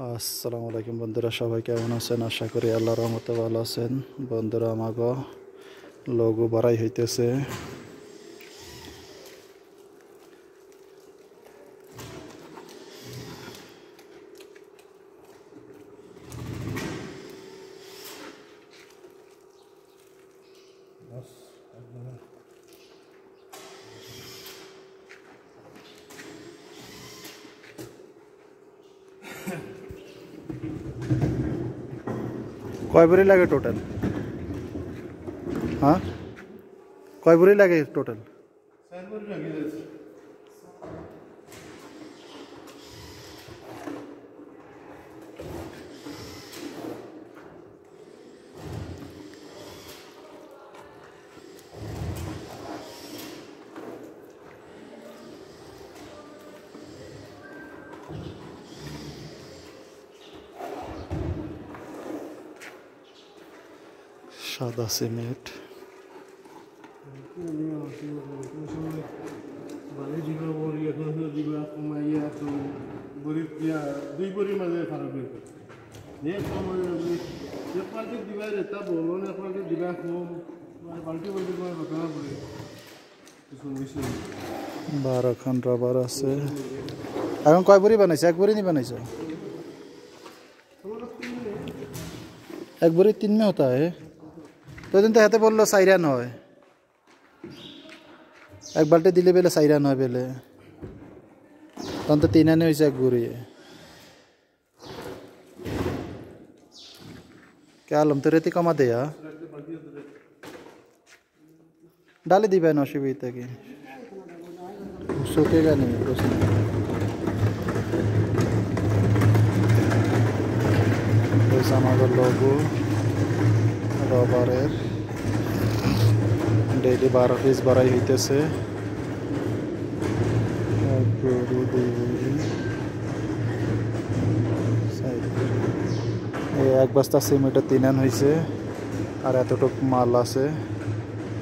আসসালামু আলাইকুম বন্ধুরা, সবাই কেমন আছেন? আশা করি আল্লাহর রহমতে ভালো আছেন। বন্ধুরা, আমাকে লঘু বাড়াই হইতেছে। কয় ভরি লাগে টোটাল? হ্যাঁ, কয় ভরি লাগে টোটাল? সাদা সিমেন্ট, বারোখান রবার আছে। এখন কয় ভরি বানাইছে? এক ভরি নি বানাইছো? এক ভরি 3 में होता है। तो दिन तो हाथे बोल लो साइरा नय, एक बाल्टी दिले बेले साइरा नय बेले तन तो 3 आने হইছে এক ভরি। क्या आलम तो रेती कमा दे यार, डाले दी बहन असुविधा की सूखेगा नहीं कुछ नहीं। लोगो रबारेर डेली 12 पिस बाराई হইতেছে। एक बस्ता सिमेंट 3 आन হইছে আর এতটুক মাল আছে।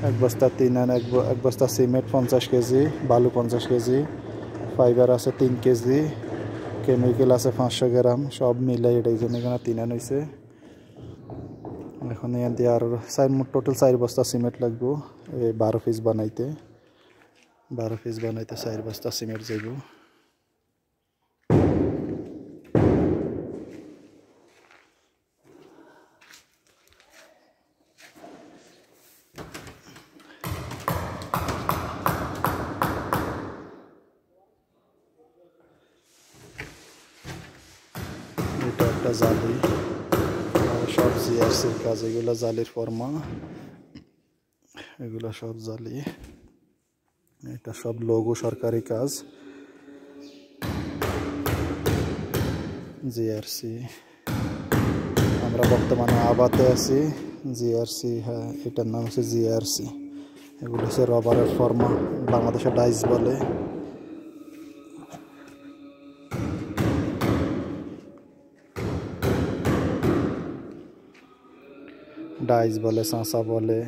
एक बस्ता 3 आन, एक बस्ता सिमेंट 50 केजी, बालू 50 केजी, फाइबर আছে 3 केजी, केमिकल আছে 500 ग्राम, सब মিলে এটাই জন্য এখানে 3 আন হইছে। এখন এখান দিয়ে আর টোটাল 4 বস্তা সিমেন্ট লাগবে এই 12 পিস বানাইতে। 12 পিস বানাইতে 4 বস্তা সিমেন্ট যাইব। এটা একটা জালি, সব জিআরসির কাজ, এগুলো জালির ফর্মা, এগুলো সব জালি। এটা সব লোগো সরকারি কাজ, জিআরসি। আমরা বর্তমানে আবাতে আছি। জিআরসি, হ্যাঁ, এটার নাম হচ্ছে জিআরসি। এগুলো হচ্ছে রবারের ফর্মা, বাংলাদেশে ডাইস বলে। ডাইস বলে, সাঁচা বলে।